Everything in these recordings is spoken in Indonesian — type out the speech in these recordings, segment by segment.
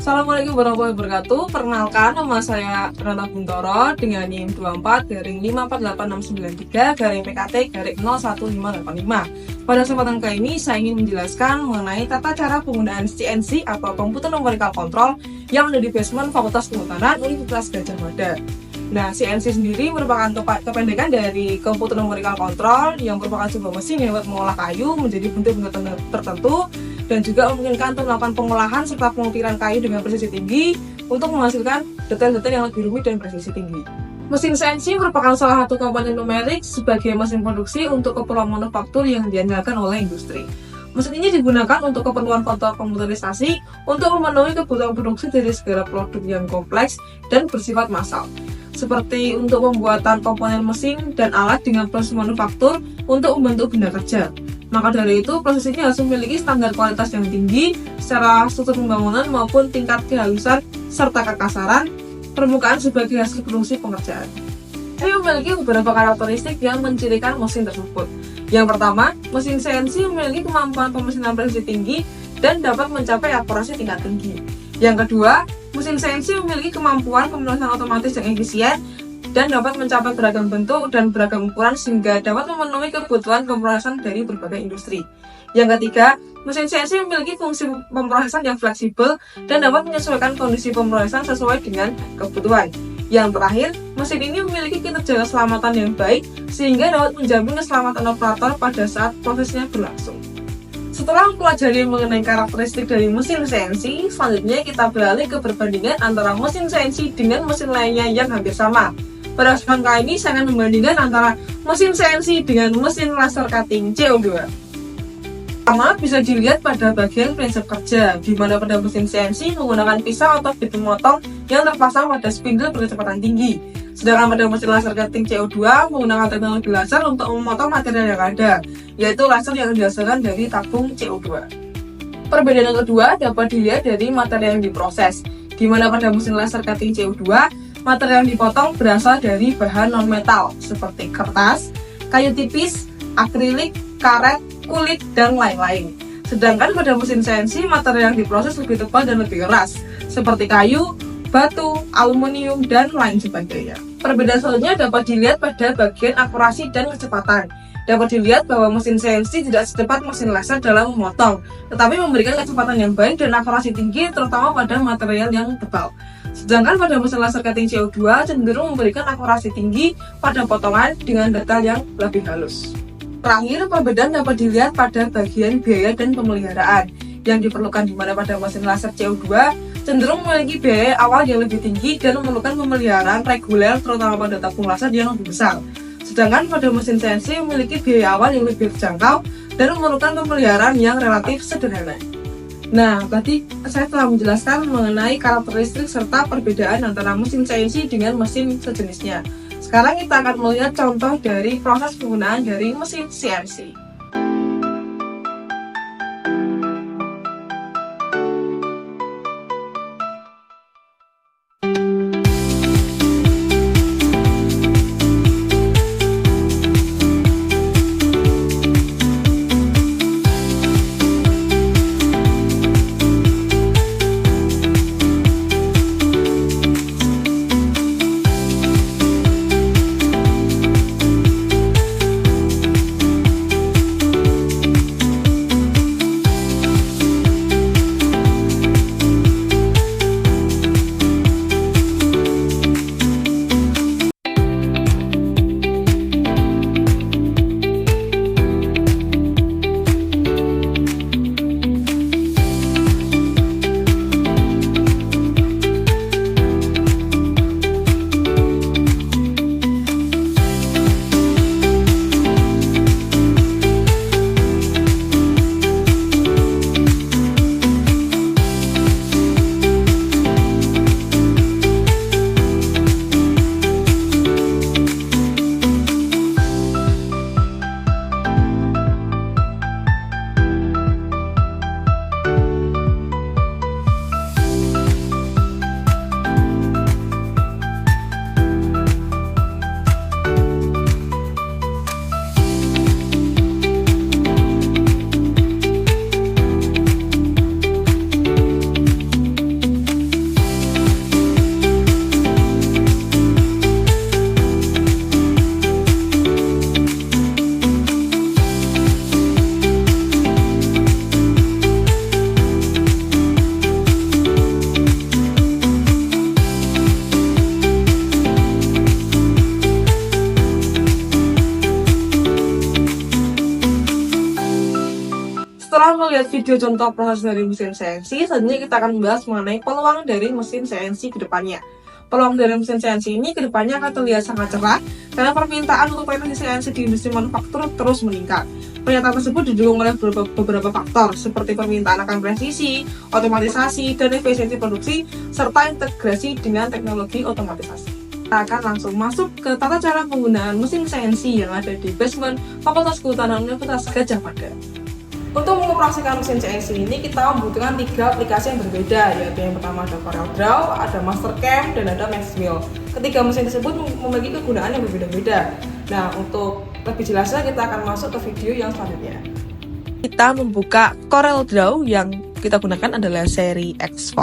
Assalamualaikum warahmatullahi wabarakatuh. Perkenalkan, nama saya Renata Buntoro dengan NIM 24-548-693-PKT-01585. Pada kesempatan kali ini, saya ingin menjelaskan mengenai tata cara penggunaan CNC atau Computer Numerical Control yang ada di basement Fakultas Kehutanan Universitas Gadjah Mada. Nah, CNC sendiri merupakan kependekan dari Computer Numerical Control yang merupakan sebuah mesin yang dapat mengolah kayu menjadi bentuk-bentuk tertentu dan juga memungkinkan untuk melakukan pengolahan serta pengukiran kayu dengan presisi tinggi untuk menghasilkan detail-detail yang lebih rumit dan presisi tinggi. Mesin CNC merupakan salah satu komponen numerik sebagai mesin produksi untuk keperluan manufaktur yang diandalkan oleh industri. Mesin ini digunakan untuk keperluan kontrol komputerisasi untuk memenuhi kebutuhan produksi dari segala produk yang kompleks dan bersifat massal, seperti untuk pembuatan komponen mesin dan alat dengan proses manufaktur untuk membentuk benda kerja. Maka dari itu, proses ini harus memiliki standar kualitas yang tinggi secara struktur pembangunan maupun tingkat kehalusan serta kekasaran permukaan sebagai hasil produksi pengerjaan. Ini memiliki beberapa karakteristik yang mencirikan mesin tersebut. Yang pertama, mesin CNC memiliki kemampuan pemesinan presisi tinggi dan dapat mencapai akurasi tingkat tinggi. Yang kedua, mesin CNC memiliki kemampuan pemenuhan otomatis yang efisien dan dapat mencapai beragam bentuk dan beragam ukuran sehingga dapat memenuhi kebutuhan pemrosesan dari berbagai industri. Yang ketiga, mesin CNC memiliki fungsi pemrosesan yang fleksibel dan dapat menyesuaikan kondisi pemrosesan sesuai dengan kebutuhan. Yang terakhir, mesin ini memiliki kinerja keselamatan yang baik sehingga dapat menjamin keselamatan operator pada saat prosesnya berlangsung. Setelah mempelajari mengenai karakteristik dari mesin CNC, selanjutnya kita beralih ke perbandingan antara mesin CNC dengan mesin lainnya yang hampir sama. Pada kesempatan kali ini, saya akan membandingkan antara mesin CNC dengan mesin laser cutting CO2. Pertama, bisa dilihat pada bagian prinsip kerja, di mana pada mesin CNC menggunakan pisau atau bit memotong yang terpasang pada spindle berkecepatan tinggi. Sedangkan pada mesin laser cutting CO2 menggunakan teknologi laser untuk memotong material yang ada, yaitu laser yang dihasilkan dari tabung CO2. Perbedaan yang kedua dapat dilihat dari material yang diproses, di mana pada mesin laser cutting CO2, material yang dipotong berasal dari bahan non-metal seperti kertas, kayu tipis, akrilik, karet, kulit, dan lain-lain. Sedangkan pada mesin CNC, material yang diproses lebih tebal dan lebih keras, seperti kayu, batu, aluminium, dan lain sebagainya. Perbedaan selanjutnya dapat dilihat pada bagian akurasi dan kecepatan. Dapat dilihat bahwa mesin CNC tidak secepat mesin laser dalam memotong, tetapi memberikan kecepatan yang baik dan akurasi tinggi terutama pada material yang tebal. Sedangkan pada mesin laser cutting CO2 cenderung memberikan akurasi tinggi pada potongan dengan detail yang lebih halus. Terakhir, perbedaan dapat dilihat pada bagian biaya dan pemeliharaan yang diperlukan, di mana pada mesin laser CO2 cenderung memiliki biaya awal yang lebih tinggi dan memerlukan pemeliharaan reguler terutama pada tabung laser yang lebih besar. Sedangkan pada mesin CNC memiliki biaya awal yang lebih terjangkau dan memerlukan pemeliharaan yang relatif sederhana. Nah, tadi saya telah menjelaskan mengenai karakteristik serta perbedaan antara mesin CNC dengan mesin sejenisnya. Sekarang kita akan melihat contoh dari proses penggunaan dari mesin CNC. lihat video contoh proses dari mesin CNC, selanjutnya kita akan membahas mengenai peluang dari mesin CNC ke depannya. Peluang dari mesin CNC ini ke depannya akan terlihat sangat cerah karena permintaan untuk teknologi CNC di industri manufaktur terus meningkat. Pernyataan tersebut didukung oleh beberapa faktor seperti permintaan akan presisi, otomatisasi, dan efisiensi produksi, serta integrasi dengan teknologi otomatisasi. Kita akan langsung masuk ke tata cara penggunaan mesin CNC yang ada di basement Fakultas Kehutanan Universitas Gadjah Mada. Untuk mengoperasikan mesin CNC ini kita membutuhkan 3 aplikasi yang berbeda, yaitu yang pertama ada CorelDRAW, ada Mastercam, dan ada Maxwheel. Ketiga mesin tersebut memiliki kegunaan yang berbeda-beda. Nah, untuk lebih jelasnya kita akan masuk ke video yang selanjutnya. Kita membuka CorelDRAW, yang kita gunakan adalah seri X4.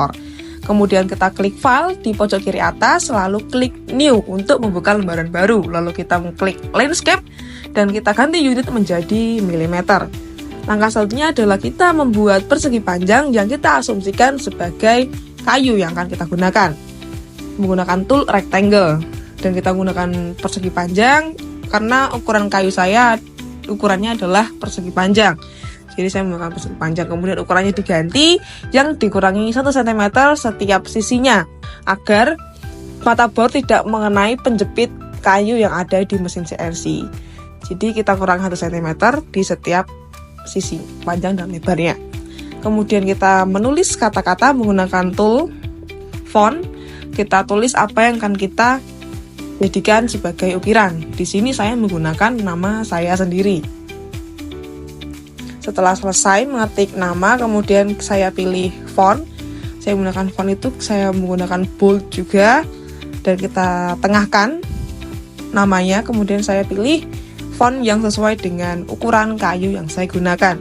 Kemudian kita klik file di pojok kiri atas, lalu klik new untuk membuka lembaran baru. Lalu kita mengklik landscape dan kita ganti unit menjadi milimeter. Langkah selanjutnya adalah kita membuat persegi panjang yang kita asumsikan sebagai kayu yang akan kita gunakan. Menggunakan tool rectangle. Dan kita gunakan persegi panjang karena ukuran kayu saya ukurannya adalah persegi panjang. Jadi saya menggunakan persegi panjang. Kemudian ukurannya diganti yang dikurangi 1 cm setiap sisinya agar mata bor tidak mengenai penjepit kayu yang ada di mesin CNC. Jadi kita kurangi 1 cm di setiap sisi panjang dan lebarnya. Kemudian kita menulis kata-kata menggunakan tool font. Kita tulis apa yang akan kita jadikan sebagai ukiran. Di sini saya menggunakan nama saya sendiri. Setelah selesai mengetik nama, kemudian saya pilih font. Saya menggunakan font itu, saya menggunakan bold juga, dan kita tengahkan namanya. Kemudian saya pilih font yang sesuai dengan ukuran kayu yang saya gunakan.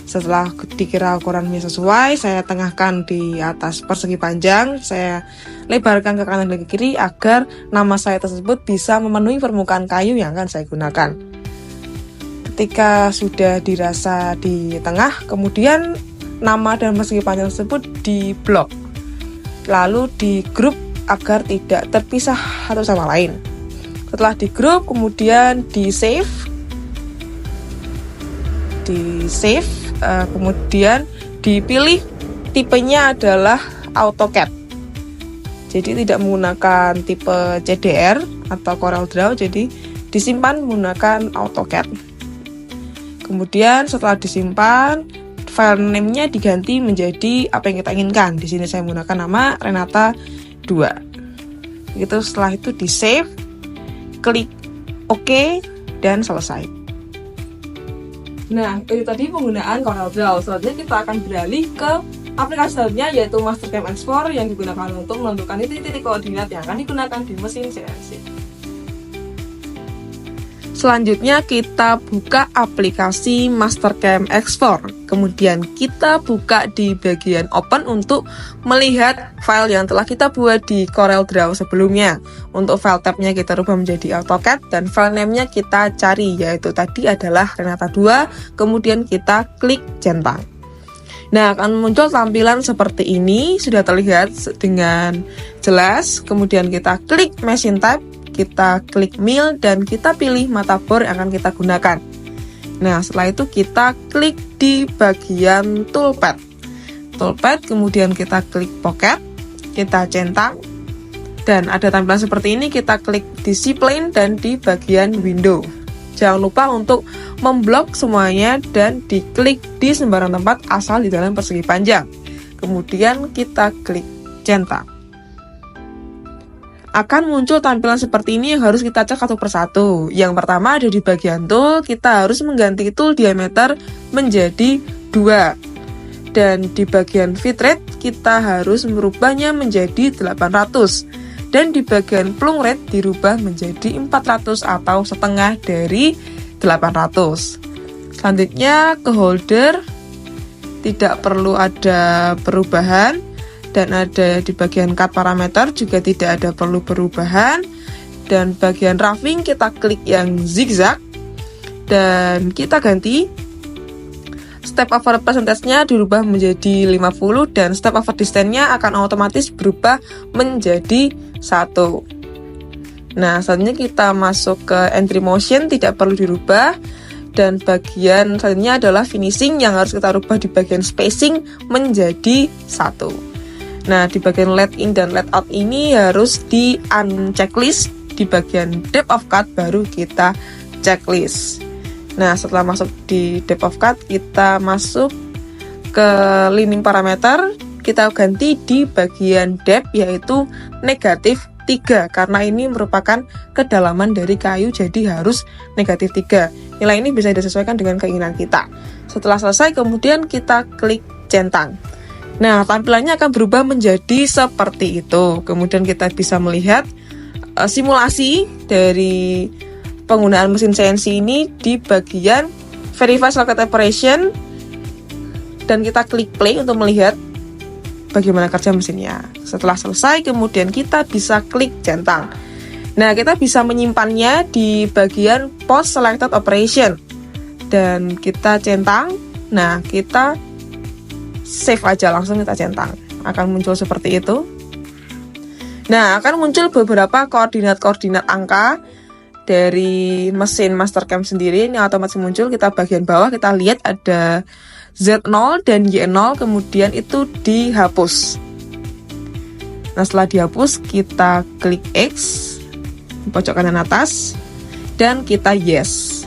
Setelah dikira ukurannya sesuai, saya tengahkan di atas persegi panjang, saya lebarkan ke kanan dan ke kiri agar nama saya tersebut bisa memenuhi permukaan kayu yang akan saya gunakan. Ketika sudah dirasa di tengah, kemudian nama dan persegi panjang tersebut diblok, lalu di grup agar tidak terpisah satu sama lain. Setelah di grup, kemudian di save, kemudian dipilih tipenya adalah AutoCAD. Jadi tidak menggunakan tipe CDR atau CorelDRAW, jadi disimpan menggunakan AutoCAD. Kemudian setelah disimpan, file name-nya diganti menjadi apa yang kita inginkan. Di sini saya menggunakan nama Renata 2. Gitu, setelah itu di save, klik OK, dan selesai. Nah, itu tadi penggunaan CorelDRAW. Selanjutnya kita akan beralih ke aplikasi selanjutnya, yaitu Mastercam X4 yang digunakan untuk menentukan titik-titik koordinat yang akan digunakan di mesin CNC. Selanjutnya kita buka aplikasi Mastercam X4. Kemudian kita buka di bagian open untuk melihat file yang telah kita buat di CorelDRAW sebelumnya. Untuk file tab-nya kita rubah menjadi AutoCAD dan file name-nya kita cari, yaitu tadi adalah Renata 2. Kemudian kita klik centang. Nah, akan muncul tampilan seperti ini, sudah terlihat dengan jelas. Kemudian kita klik Machine Type, kita klik Mill, dan kita pilih mata bor yang akan kita gunakan. Nah, setelah itu kita klik di bagian toolpad, kemudian kita klik pocket, kita centang, dan ada tampilan seperti ini. Kita klik di C-plane dan di bagian window. Jangan lupa untuk memblok semuanya dan diklik di sembarang tempat asal di dalam persegi panjang. Kemudian kita klik centang. Akan muncul tampilan seperti ini yang harus kita cek satu persatu. Yang pertama ada di bagian tool, kita harus mengganti tool diameter menjadi 2. Dan di bagian fit rate, kita harus merubahnya menjadi 800. Dan di bagian plung rate dirubah menjadi 400 atau setengah dari 800. Selanjutnya ke holder, tidak perlu ada perubahan. Dan ada di bagian cut parameter juga tidak ada perlu perubahan. Dan bagian roughing kita klik yang zigzag dan kita ganti step over percentage-nya dirubah menjadi 50 dan step over distance-nya akan otomatis berubah menjadi 1. Nah, selanjutnya kita masuk ke entry motion, tidak perlu dirubah. Dan bagian selanjutnya adalah finishing yang harus kita rubah di bagian spacing menjadi 1. Nah, di bagian let in dan let out ini harus di unchecklist. Di bagian depth of cut baru kita checklist. Nah, setelah masuk di depth of cut, kita masuk ke lining parameter. Kita ganti di bagian depth yaitu -3 karena ini merupakan kedalaman dari kayu, jadi harus -3. Nilai ini bisa disesuaikan dengan keinginan kita. Setelah selesai kemudian kita klik centang. Nah, tampilannya akan berubah menjadi seperti itu. Kemudian kita bisa melihat simulasi dari penggunaan mesin CNC ini di bagian verify selected operation, dan kita klik play untuk melihat bagaimana kerja mesinnya. Setelah selesai, kemudian kita bisa klik centang. Nah, kita bisa menyimpannya di bagian post selected operation. Dan kita centang. Nah, kita save aja, langsung kita centang. Akan muncul seperti itu. Nah, akan muncul beberapa koordinat-koordinat angka dari mesin Mastercam sendiri. Ini otomatis muncul. Kita bagian bawah, kita lihat ada Z0 dan Y0, kemudian itu dihapus. Nah, setelah dihapus, kita klik X di pojok kanan atas dan kita yes.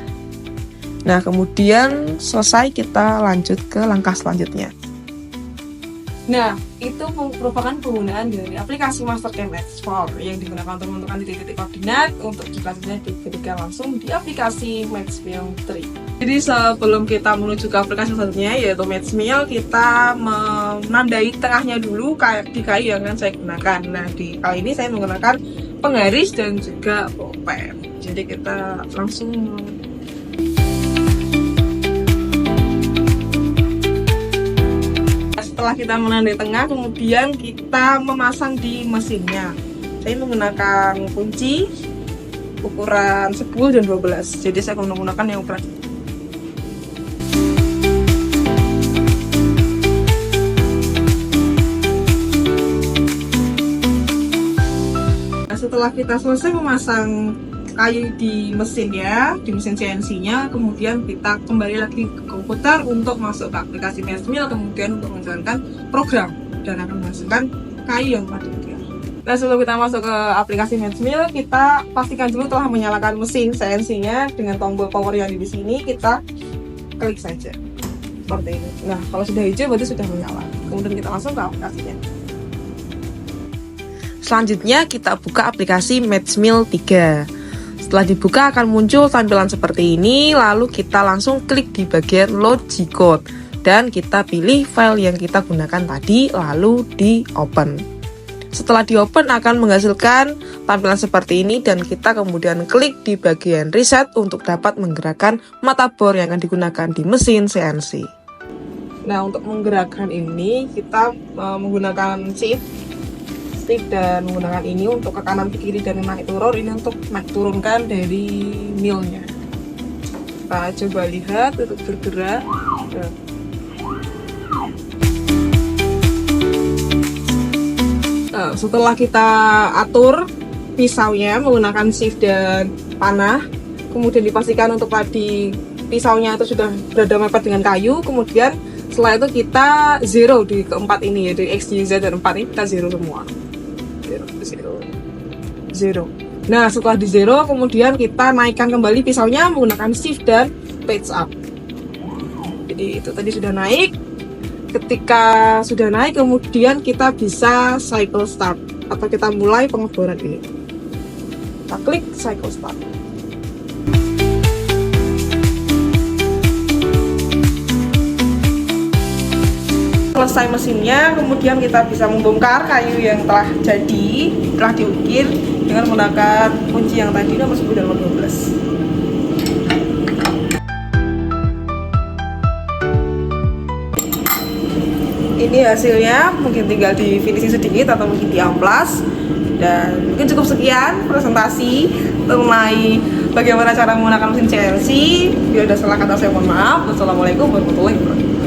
Nah, kemudian selesai, kita lanjut ke langkah selanjutnya. Nah, itu merupakan penggunaan dari aplikasi Mastercam X4 yang digunakan untuk menentukan titik-titik koordinat untuk jelasinnya diberikan langsung di aplikasi Matchmill 3. Jadi sebelum kita menuju ke aplikasi selanjutnya yaitu Matchmill, kita menandai tengahnya dulu di kayu yang akan saya gunakan. Nah, di kali ini saya menggunakan penggaris dan juga pulpen. Jadi kita langsung setelah kita menandai tengah, kemudian kita memasang di mesinnya. Saya menggunakan kunci ukuran 10 dan 12. Jadi saya akan menggunakan yang ukuran. Nah, setelah kita selesai memasang kayu di mesinnya, di mesin CNC-nya, kemudian kita kembali lagi ke komputer untuk masuk ke aplikasi Matchmill, kemudian untuk menjalankan program dan akan menghasilkan kayu yang pada. Nah, sebelum kita masuk ke aplikasi Matchmill, kita pastikan dulu telah menyalakan mesin CNC-nya dengan tombol power yang di sini. Kita klik saja seperti ini. Nah, kalau sudah hijau berarti sudah menyala. Kemudian kita langsung ke aplikasinya. Selanjutnya kita buka aplikasi Matchmill 3. Setelah dibuka akan muncul tampilan seperti ini, lalu kita langsung klik di bagian load G-code dan kita pilih file yang kita gunakan tadi, lalu di open. Setelah di open akan menghasilkan tampilan seperti ini dan kita kemudian klik di bagian reset untuk dapat menggerakkan mata bor yang akan digunakan di mesin CNC. Nah, untuk menggerakkan ini kita menggunakan shift dan menggunakan ini untuk ke kanan ke kiri dan naik turun, ini untuk naik turunkan dari millnya. Kita coba lihat untuk bergerak. Nah, setelah kita atur pisaunya menggunakan shift dan panah, kemudian dipastikan untuk tadi pisaunya itu sudah berada mepet dengan kayu, kemudian setelah itu kita zero di keempat ini, yaitu X, Y, Z dan 4 ini kita zero semua. Zero. Nah, setelah di zero kemudian kita naikkan kembali pisaunya menggunakan shift dan page up. Jadi itu tadi sudah naik. Ketika sudah naik kemudian kita bisa cycle start atau kita mulai pengeboran ini. Kita klik cycle start. Selesai mesinnya, kemudian kita bisa membongkar kayu yang telah jadi, telah diukir dengan menggunakan kunci yang tadi nomor 10 dan nomor 12. Ini hasilnya, mungkin tinggal di finishing sedikit atau mungkin di amplas. Dan mungkin cukup sekian presentasi mengenai bagaimana cara menggunakan mesin CNC. Bila ada salah kata saya mohon maaf. Wassalamualaikum warahmatullahi wabarakatuh.